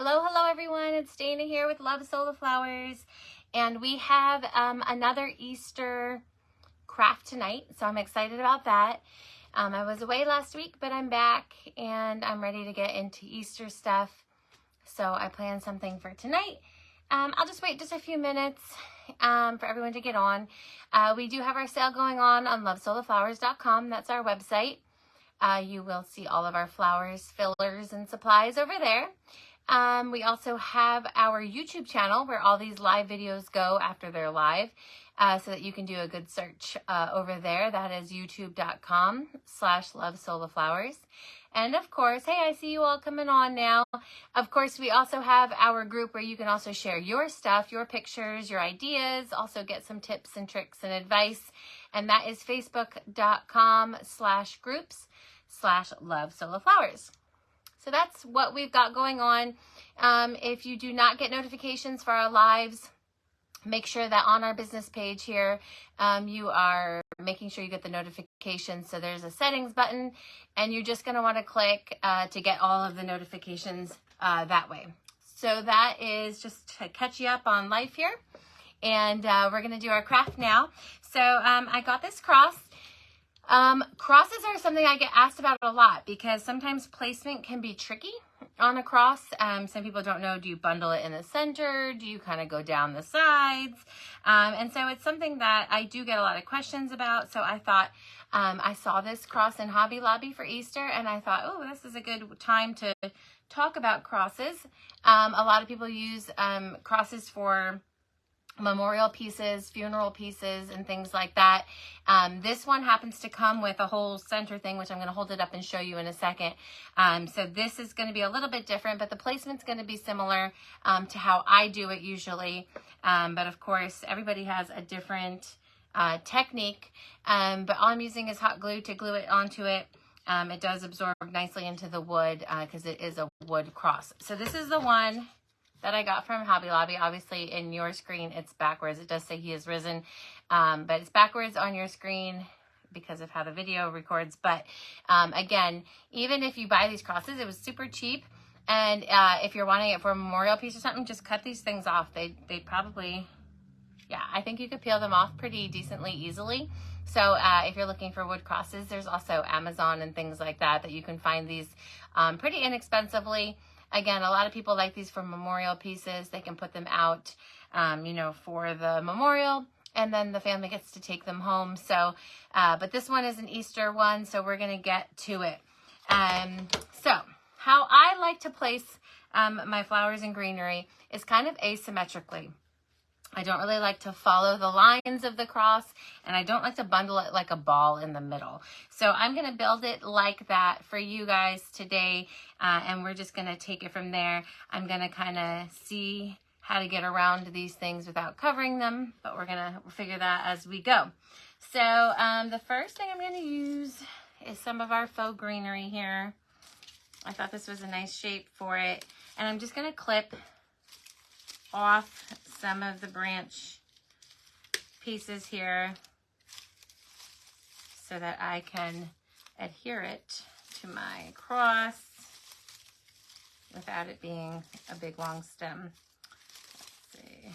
Hello everyone, it's Dana here with Love Soul of Flowers, and we have another Easter craft tonight, so I'm excited about that. I was away last week, but I'm back and I'm ready to get into Easter stuff, so I planned something for tonight. I'll just wait just a few minutes for everyone to get on. We do have our sale going on lovesouloflowers.com. That's our website. You will see all of our flowers, fillers, and supplies over there. We also have our YouTube channel where all these live videos go after they're live, so that you can do a good search over there. That is youtube.com/lovesouloflowers. And of course, hey, I see you all coming on now. Of course, we also have our group where you can also share your stuff, your pictures, your ideas, also get some tips and tricks and advice. And that is facebook.com/groups/lovesouloflowers. So that's what we've got going on. If you do not get notifications for our lives, make sure that on our business page here, you are making sure you get the notifications. So there's a settings button, and you're just going to want to click to get all of the notifications that way. So that is just to catch you up on life here. And we're going to do our craft now. So I got this cross. Crosses are something I get asked about a lot because sometimes placement can be tricky on a cross. Some people don't know, do you bundle it in the center? Do you kind of go down the sides? And so it's something that I do get a lot of questions about. So I thought, I saw this cross in Hobby Lobby for Easter, and I thought, oh, this is a good time to talk about crosses. A lot of people use crosses for memorial pieces, funeral pieces, and things like that. This one happens to come with a whole center thing, which I'm going to hold it up and show you in a second. So this is going to be a little bit different, but the placement's going to be similar to how I do it usually. But of course, everybody has a different technique. But all I'm using is hot glue to glue it onto it. It does absorb nicely into the wood because it is a wood cross. So this is the one that I got from Hobby Lobby. Obviously in your screen it's backwards. It does say he is risen, but it's backwards on your screen because of how the video records. But again, even if you buy these crosses, it was super cheap. And if you're wanting it for a memorial piece or something, just cut these things off. They probably, yeah, I think you could peel them off pretty decently easily. So if you're looking for wood crosses, there's also Amazon and things like that you can find these pretty inexpensively. Again, a lot of people like these for memorial pieces. They can put them out, you know, for the memorial, and then the family gets to take them home. So, but this one is an Easter one, so we're going to get to it. So how I like to place my flowers and greenery is kind of asymmetrically. I don't really like to follow the lines of the cross, and I don't like to bundle it like a ball in the middle. So I'm going to build it like that for you guys today, and we're just going to take it from there. I'm going to kind of see how to get around these things without covering them, but we're going to figure that as we go. So the first thing I'm going to use is some of our faux greenery here. I thought this was a nice shape for it, and I'm just going to clip off some of the branch pieces here so that I can adhere it to my cross without it being a big long stem. Let's see.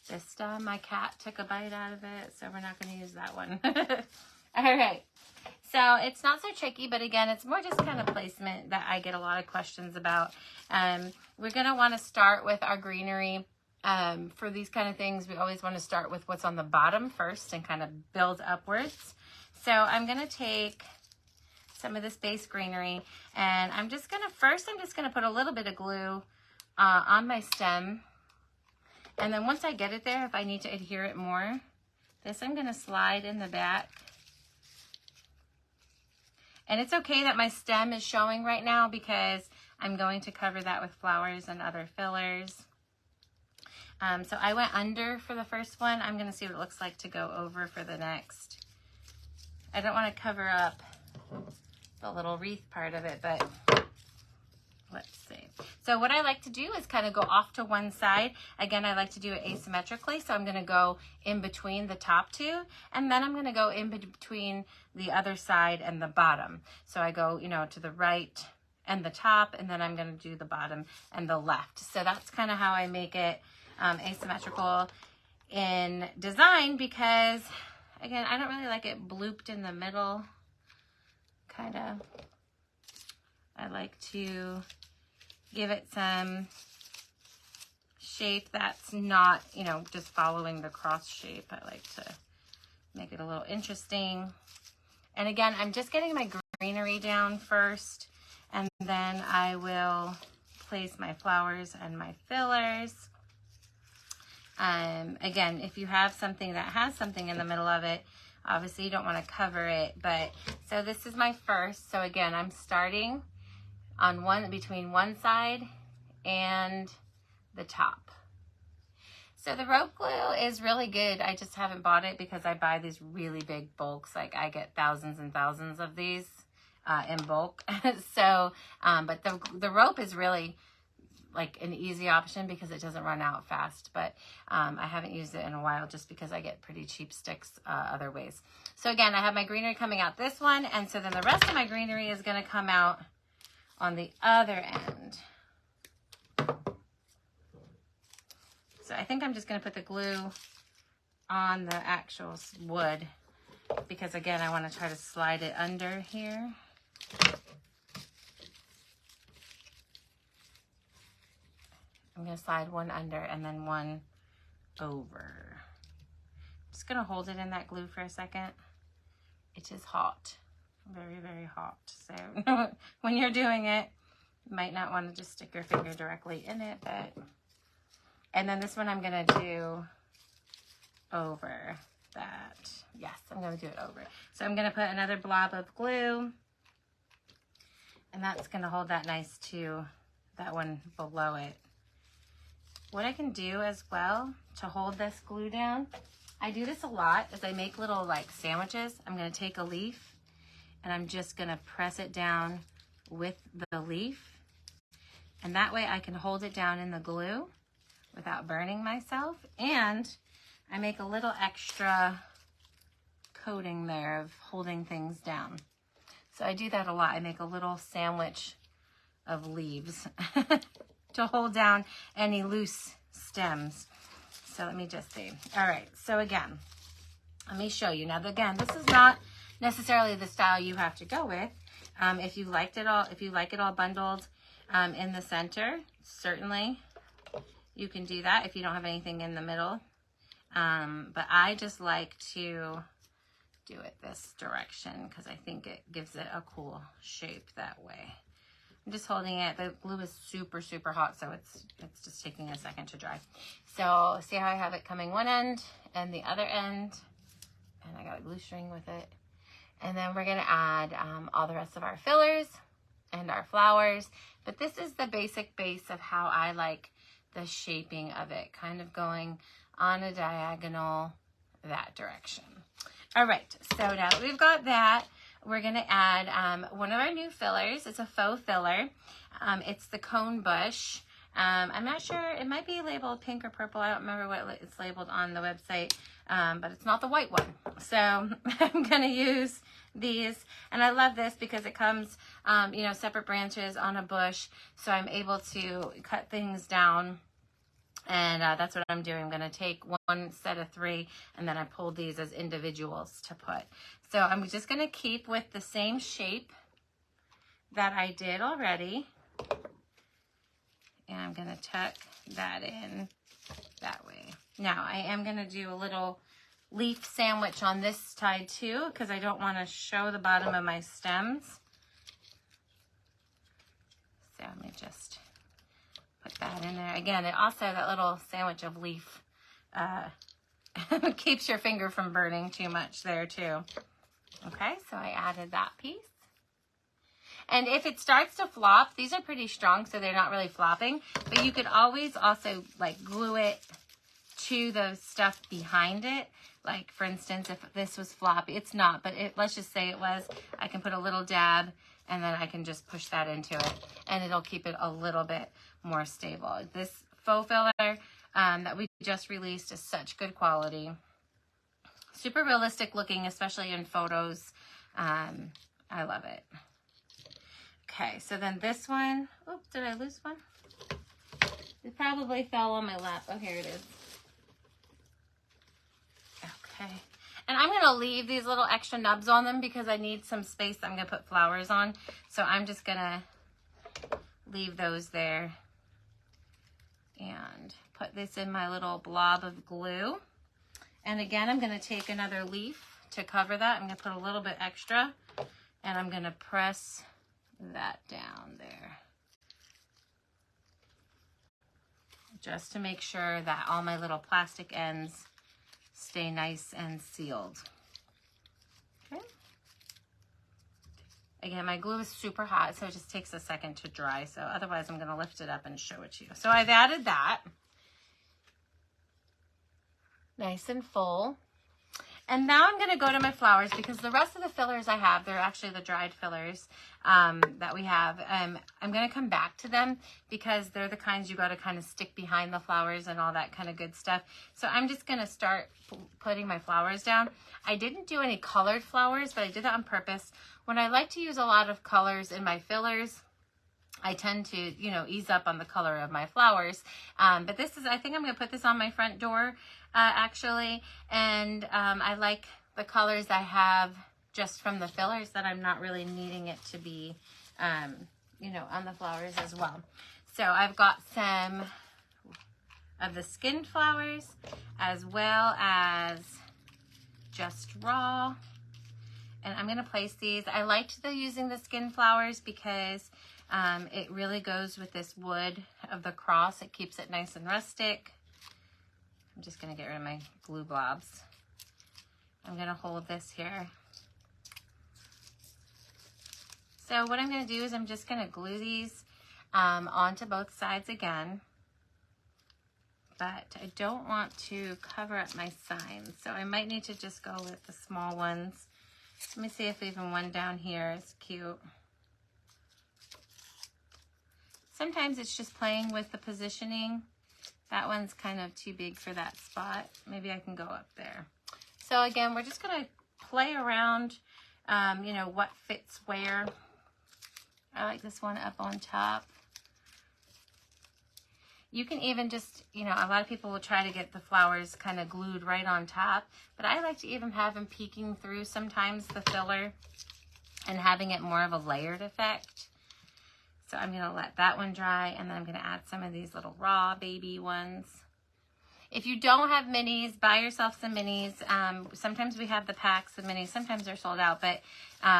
This stem, my cat took a bite out of it, so we're not going to use that one. All right. So it's not so tricky, but again, it's more just kind of placement that I get a lot of questions about. We're going to want to start with our greenery. For these kind of things, we always want to start with what's on the bottom first and kind of build upwards. So I'm going to take some of this base greenery, and I'm just going to put a little bit of glue on my stem. And then once I get it there, if I need to adhere it more, this I'm going to slide in the back. And it's okay that my stem is showing right now because I'm going to cover that with flowers and other fillers. So I went under for the first one. I'm going to see what it looks like to go over for the next. I don't want to cover up the little wreath part of it, but let's see. So what I like to do is kind of go off to one side. Again, I like to do it asymmetrically. So I'm going to go in between the top two, and then I'm going to go in between the other side and the bottom. So I go, you know, to the right and the top, and then I'm going to do the bottom and the left. So that's kind of how I make it asymmetrical in design, because again, I don't really like it blooped in the middle, kind of. I like to give it some shape that's not, you know, just following the cross shape. I like to make it a little interesting. And again, I'm just getting my greenery down first, and then I will place my flowers and my fillers. Again, if you have something that has something in the middle of it, obviously you don't want to cover it, but so this is my first. So again, I'm starting on between one side and the top. So the rope glue is really good. I just haven't bought it because I buy these really big bulks. Like I get thousands and thousands of these in bulk. So, but the rope is really like an easy option because it doesn't run out fast. But I haven't used it in a while just because I get pretty cheap sticks other ways. So again, I have my greenery coming out this one. And so then the rest of my greenery is going to come out on the other end. So I think I'm just going to put the glue on the actual wood because again, I want to try to slide it under here. I'm going to slide one under and then one over. I'm just going to hold it in that glue for a second. It is hot, very, very hot. So when you're doing it, you might not want to just stick your finger directly in it, but, and then this one I'm going to do over that. Yes, I'm going to do it over. So I'm going to put another blob of glue, and that's going to hold that nice to that one below it. What I can do as well to hold this glue down, I do this a lot as I make little like sandwiches. I'm going to take a leaf and I'm just going to press it down with the leaf. And that way I can hold it down in the glue without burning myself. And I make a little extra coating there of holding things down. So I do that a lot. I make a little sandwich of leaves to hold down any loose stems. So let me just see. All right, so again, let me show you. Now, again, this is not necessarily the style you have to go with. If you like it all bundled in the center, certainly you can do that if you don't have anything in the middle. But I just like to do it this direction because I think it gives it a cool shape that way. I'm just holding it. The glue is super, super hot, so it's just taking a second to dry. So see how I have it coming one end and the other end, and I got a glue string with it. And then we're gonna add all the rest of our fillers and our flowers. But this is the basic base of how I like the shaping of it, kind of going on a diagonal that direction. All right, so now that we've got that, we're gonna add one of our new fillers. It's a faux filler. It's the Cone Bush. I'm not sure, it might be labeled pink or purple. I don't remember what it's labeled on the website, but it's not the white one. So I'm gonna use these, and I love this because it comes, you know, separate branches on a bush, so I'm able to cut things down. And that's what I'm doing. I'm going to take one set of 3, and then I pulled these as individuals to put. So I'm just going to keep with the same shape that I did already. And I'm going to tuck that in that way. Now, I am going to do a little leaf sandwich on this side too, because I don't want to show the bottom of my stems. So let me just put that in there. Again, it also, that little sandwich of leaf keeps your finger from burning too much there too. Okay, so I added that piece. And if it starts to flop, these are pretty strong, so they're not really flopping, but you could always also like glue it to the stuff behind it. Like for instance, if this was floppy, it's not, but let's just say it was, I can put a little dab and then I can just push that into it and it'll keep it a little bit more stable. This faux filler that we just released is such good quality. Super realistic looking, especially in photos. I love it. Okay, so then this one, oops, did I lose one? It probably fell on my lap. Oh, here it is. Okay. And I'm going to leave these little extra nubs on them because I need some space I'm going to put flowers on. So I'm just going to leave those there and put this in my little blob of glue. And again, I'm going to take another leaf to cover that. I'm going to put a little bit extra and I'm going to press that down there, just to make sure that all my little plastic ends stay nice and sealed. Okay. Again, my glue is super hot, so it just takes a second to dry. So otherwise, I'm going to lift it up and show it to you. So I've added that. Nice and full. And now I'm going to go to my flowers because the rest of the fillers I have, they're actually the dried fillers that we have. I'm going to come back to them because they're the kinds you got to kind of stick behind the flowers and all that kind of good stuff. So I'm just going to start putting my flowers down. I didn't do any colored flowers, but I did that on purpose. When I like to use a lot of colors in my fillers, I tend to, you know, ease up on the color of my flowers. But this is, I think I'm going to put this on my front door, actually. And I like the colors I have just from the fillers that I'm not really needing it to be, you know, on the flowers as well. So I've got some of the skinned flowers as well as just raw. And I'm going to place these. I liked using the skin flowers because it really goes with this wood of the cross. It keeps it nice and rustic. I'm just going to get rid of my glue blobs. I'm going to hold this here. So what I'm going to do is I'm just going to glue these onto both sides again. But I don't want to cover up my signs, so I might need to just go with the small ones. Let me see if even one down here is cute. Sometimes it's just playing with the positioning. That one's kind of too big for that spot. Maybe I can go up there. So again, we're just going to play around, you know, what fits where. I like this one up on top. You can even just, you know, a lot of people will try to get the flowers kind of glued right on top, but I like to even have them peeking through sometimes the filler and having it more of a layered effect. So I'm going to let that one dry, and then I'm going to add some of these little raw baby ones. If you don't have minis, buy yourself some minis. Sometimes we have the packs of minis. Sometimes they're sold out, but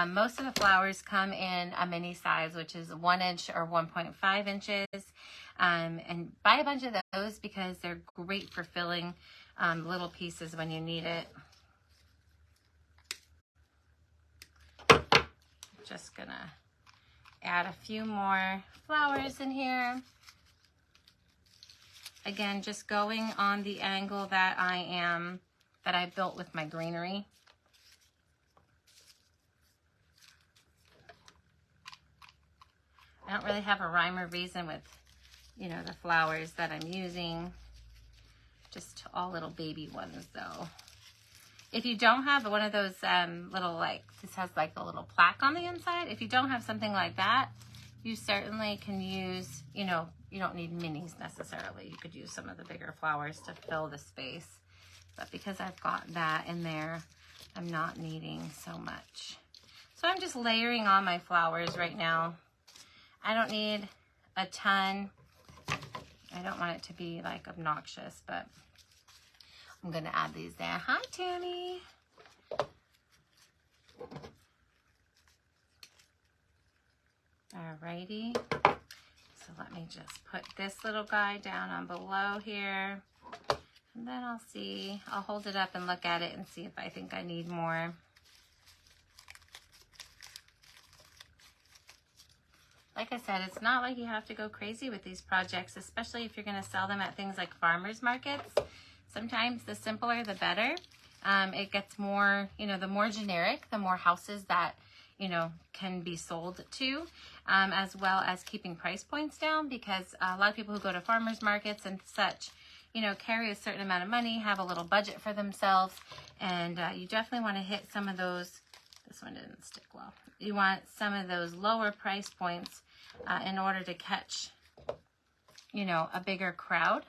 most of the flowers come in a mini size, which is 1 inch or 1.5 inches. And buy a bunch of those because they're great for filling little pieces when you need it. Just going to add a few more flowers in here. Again, just going on the angle that I built with my greenery. I don't really have a rhyme or reason with, you know, the flowers that I'm using. Just all little baby ones though. If you don't have one of those little, like, this has like a little plaque on the inside. If you don't have something like that, you certainly can use, you know, you don't need minis necessarily. You could use some of the bigger flowers to fill the space. But because I've got that in there, I'm not needing so much. So I'm just layering on my flowers right now. I don't need a ton. I don't want it to be like obnoxious, but I'm going to add these there. Hi, Tammy. Alrighty. So let me just put this little guy down on below here. And then I'll hold it up and look at it and see if I think I need more. Like I said, it's not like you have to go crazy with these projects, especially if you're going to sell them at things like farmers markets. Sometimes the simpler, the better. It gets more, you know, the more generic, the more houses that, you know, can be sold to, as well as keeping price points down, because a lot of people who go to farmers markets and such, you know, carry a certain amount of money, have a little budget for themselves, and you definitely want to hit some of those This one didn't stick well. You want some of those lower price points in order to catch, you know, a bigger crowd.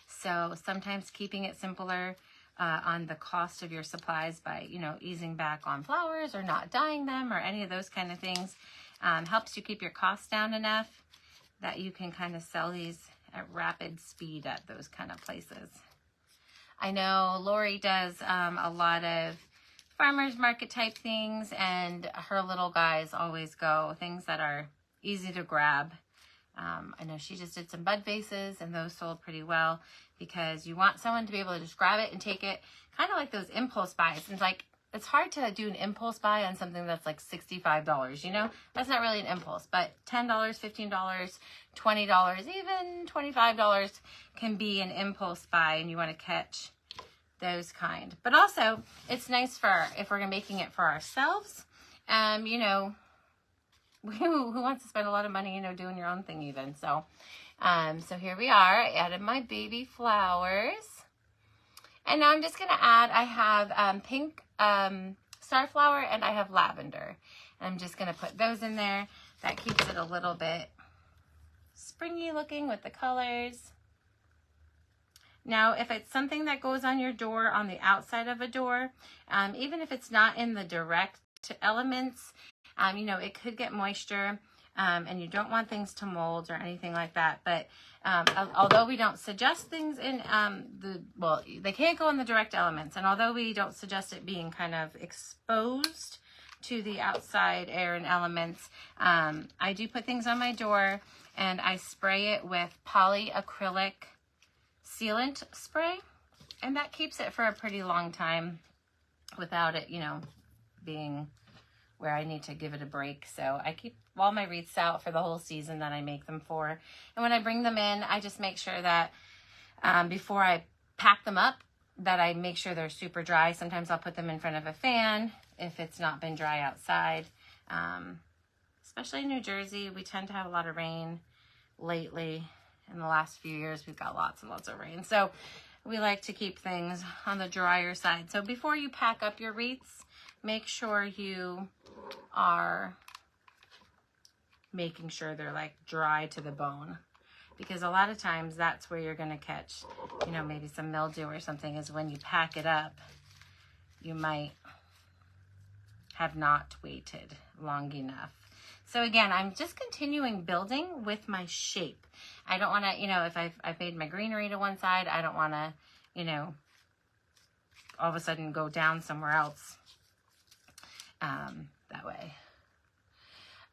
So sometimes keeping it simpler on the cost of your supplies by, you know, easing back on flowers or not dyeing them or any of those kind of things helps you keep your costs down enough that you can kind of sell these at rapid speed at those kind of places. I know Lori does a lot of farmers market type things, and her little guys always go things that are easy to grab. I know she just did some bud vases, and those sold pretty well because you want someone to be able to just grab it and take it, kind of like those impulse buys. And like, it's hard to do an impulse buy on something that's like $65, you know? That's not really an impulse, but $10, $15, $20, even $25 can be an impulse buy, and you want to catch those kind. But also, it's nice for if we're making it for ourselves. You know, who wants to spend a lot of money, you know, doing your own thing even. So, so here we are. I added my baby flowers. And now I'm just going to add, I have pink starflower and I have lavender. And I'm just going to put those in there. That keeps it a little bit springy looking with the colors. Now, if it's something that goes on your door, on the outside of a door, even if it's not in the direct elements, you know, it could get moisture, and you don't want things to mold or anything like that. But although we don't suggest things in well, they can't go in the direct elements. And although we don't suggest it being kind of exposed to the outside air and elements, I do put things on my door, and I spray it with polyacrylic sealant spray, and that keeps it for a pretty long time without it, you know, being where I need to give it a break. So I keep all my wreaths out for the whole season that I make them for. And when I bring them in, I just make sure that before I pack them up, that I make sure they're super dry. Sometimes I'll put them in front of a fan if it's not been dry outside. Especially in New Jersey, we tend to have a lot of rain lately. In the last few years, we've got lots and lots of rain. So we like to keep things on the drier side. So before you pack up your wreaths, make sure you are making sure they're like dry to the bone. Because a lot of times that's where you're going to catch, you know, maybe some mildew or something, is when you pack it up, you might have not waited long enough. So again, I'm just continuing building with my shape. I don't want to, you know, if I've made my greenery to one side, I don't want to, you know, all of a sudden go down somewhere else that way.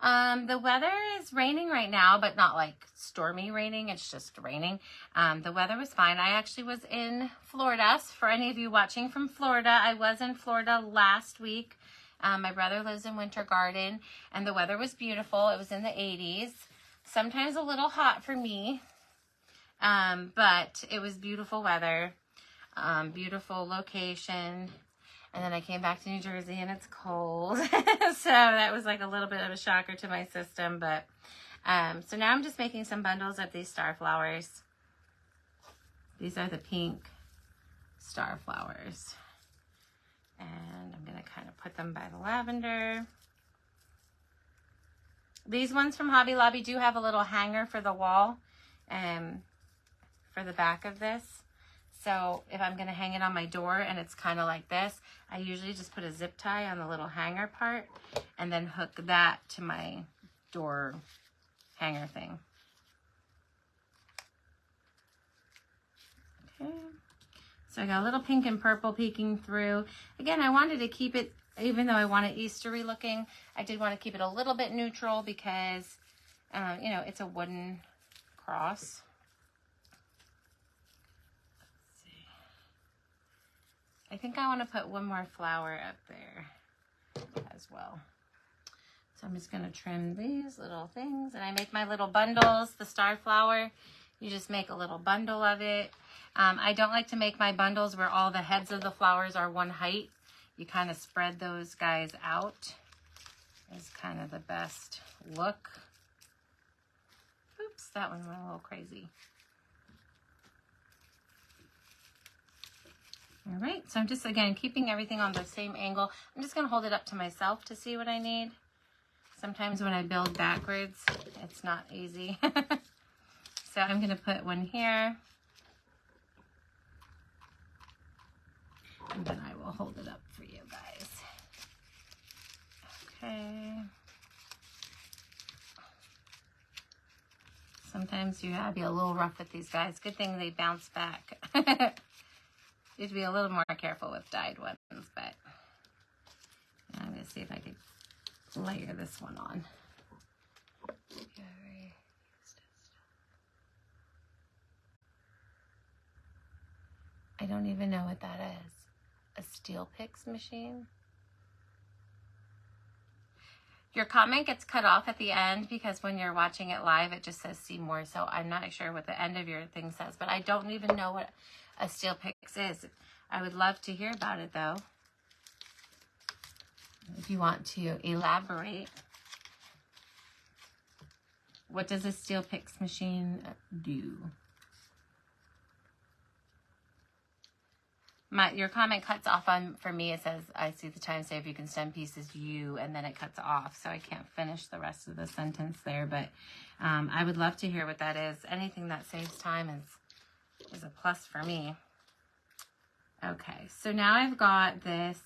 The weather is raining right now, but not like stormy raining. It's just raining. The weather was fine. I actually was in Florida. So for any of you watching from Florida, I was in Florida last week. My brother lives in Winter Garden, and the weather was beautiful. It was in the 80s. Sometimes a little hot for me, but it was beautiful weather, beautiful location. And then I came back to New Jersey, and it's cold. So that was like a little bit of a shocker to my system. But so now I'm just making some bundles of these star flowers. These are the pink star flowers. And I'm going to kind of put them by the lavender. These ones from Hobby Lobby do have a little hanger for the wall for the back of this. So if I'm going to hang it on my door and it's kind of like this, I usually just put a zip tie on the little hanger part and then hook that to my door hanger thing. Okay. So I got a little pink and purple peeking through. Again, I wanted to keep it, even though I want it Eastery looking, I did want to keep it a little bit neutral because, you know, it's a wooden cross. Let's see. I think I want to put one more flower up there as well. So I'm just going to trim these little things, and I make my little bundles. The star flower, you just make a little bundle of it. I don't like to make my bundles where all the heads of the flowers are one height. You kind of spread those guys out. Is kind of the best look. Oops, that one went a little crazy. All right, so I'm just, again, keeping everything on the same angle. I'm just going to hold it up to myself to see what I need. Sometimes when I build backwards, it's not easy. So I'm going to put one here. And then I will hold it up for you guys. Okay. Sometimes you have to be a little rough with these guys. Good thing they bounce back. You have to be a little more careful with dyed ones, but I'm going to see if I can layer this one on. I don't even know what that is. A Steel Pix machine? Your comment gets cut off at the end because when you're watching it live, it just says see more. So I'm not sure what the end of your thing says, but I don't even know what a Steel Pix is. I would love to hear about it though. If you want to elaborate. What does a Steel Pix machine do? Your comment cuts off on, for me, it says, I see the time save, you can send pieces you, and then it cuts off. So I can't finish the rest of the sentence there, but I would love to hear what that is. Anything that saves time is a plus for me. Okay, so now I've got this,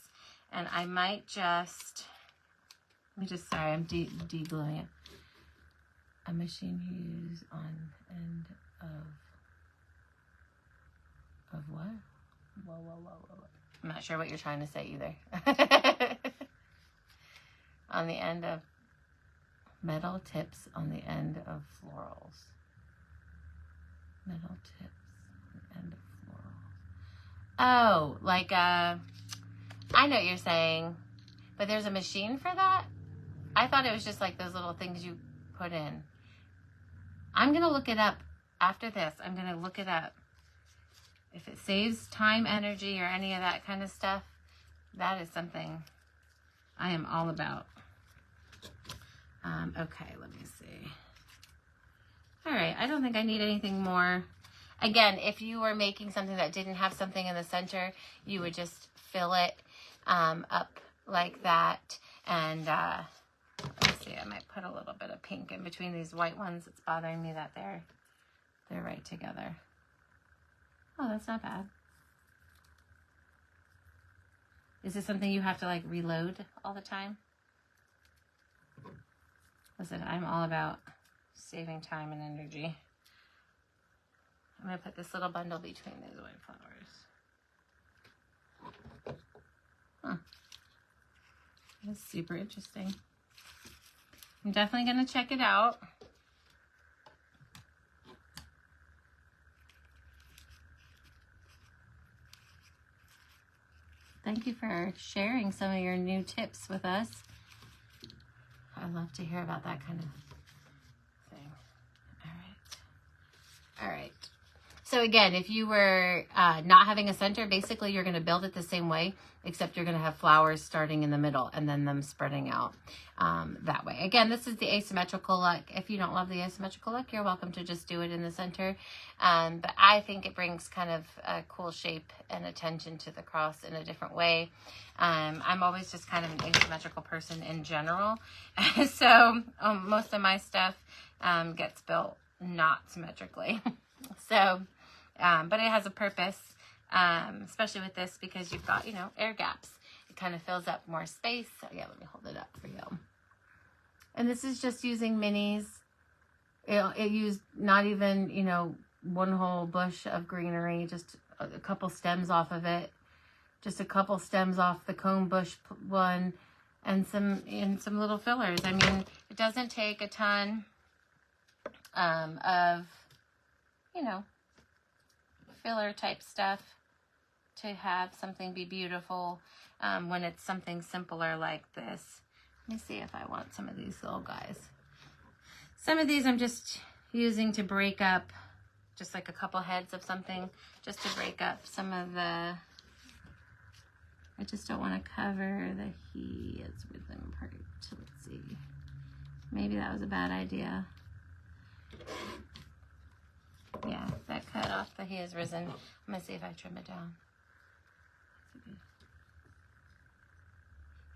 and I might just, sorry, I'm de-gluing it. A machine you use on end of what? Whoa. I'm not sure what you're trying to say either. On the end of metal tips on the end of florals. Metal tips on the end of florals. Oh, like I know what you're saying, but there's a machine for that? I thought it was just like those little things you put in. I'm going to look it up after this. I'm going to look it up. If it saves time, energy, or any of that kind of stuff, that is something I am all about. Okay, let me see. All right, I don't think I need anything more. Again, if you were making something that didn't have something in the center, you would just fill it up like that. And let me see, I might put a little bit of pink in between these white ones. It's bothering me that they're right together. Oh, that's not bad. Is this something you have to like reload all the time? Listen, I'm all about saving time and energy. I'm going to put this little bundle between these white flowers. Huh. That's super interesting. I'm definitely going to check it out. Thank you for sharing some of your new tips with us. I love to hear about that kind of thing. All right. So again, if you were not having a center, basically you're going to build it the same way, except you're going to have flowers starting in the middle and then them spreading out that way. Again, this is the asymmetrical look. If you don't love the asymmetrical look, you're welcome to just do it in the center. But I think it brings kind of a cool shape and attention to the cross in a different way. I'm always just kind of an asymmetrical person in general. So most of my stuff gets built not symmetrically. So, but it has a purpose, especially with this, because you've got, air gaps. It kind of fills up more space. So yeah, let me hold it up for you. And this is just using minis. It used not even, one whole bush of greenery, just a couple stems off of it, just a couple stems off the cone bush one, and some little fillers. I mean, it doesn't take a ton of, filler type stuff to have something be beautiful when it's something simpler like this. Let me see if I want some of these little guys. Some of these I'm just using to break up just like a couple heads of something, just to break up some of the, I just don't want to cover the heads with them part. Let's see. Maybe that was a bad idea. Yeah, that cut off the he has risen. I'm going to see if I trim it down. Okay, there we go. All right. So I'm just going to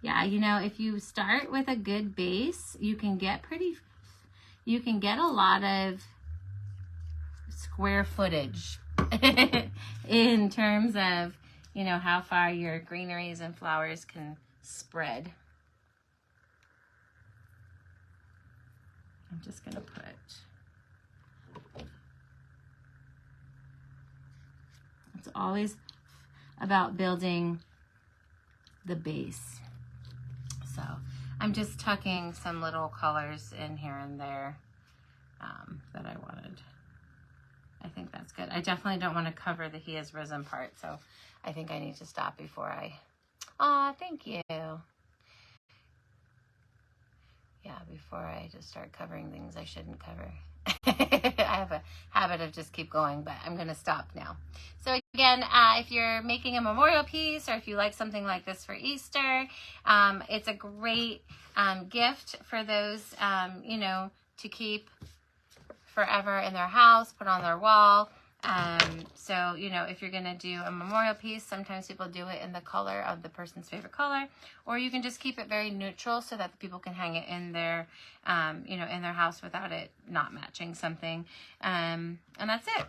Yeah, you know, if you start with a good base, you can get a lot of square footage in terms of, you know, how far your greeneries and flowers can spread. I'm just gonna put, it's always about building the base. So I'm just tucking some little colors in here and there that I wanted. I think that's good. I definitely don't want to cover the He Has Risen part, so I think I need to stop before I, thank you. Yeah, before I just start covering things I shouldn't cover. I have a habit of just keep going, but I'm going to stop now. So again, if you're making a memorial piece or if you like something like this for Easter, it's a great gift for those, you know, to keep forever in their house, put on their wall. So, you know, if you're going to do a memorial piece, sometimes people do it in the color of the person's favorite color, or you can just keep it very neutral so that the people can hang it in their, you know, in their house without it not matching something. And that's it.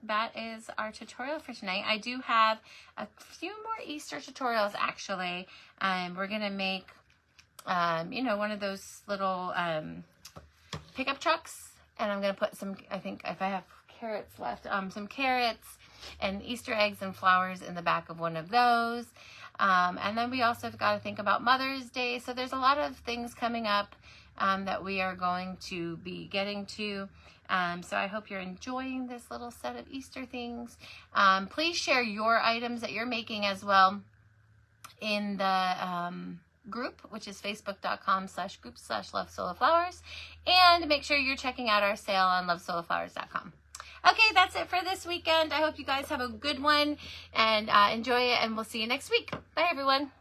That is our tutorial for tonight. I do have a few more Easter tutorials, actually. We're going to make, you know, one of those little pickup trucks, and I'm going to put some, I think if I have carrots left, some carrots and Easter eggs and flowers in the back of one of those. And then we also have got to think about Mother's Day. So there's a lot of things coming up that we are going to be getting to. So I hope you're enjoying this little set of Easter things. Please share your items that you're making as well in the group, which is facebook.com/group/lovesoloflowers, and make sure you're checking out our sale on lovesoloflowers.com. Okay, that's it for this weekend. I hope you guys have a good one and enjoy it, and we'll see you next week. Bye, everyone.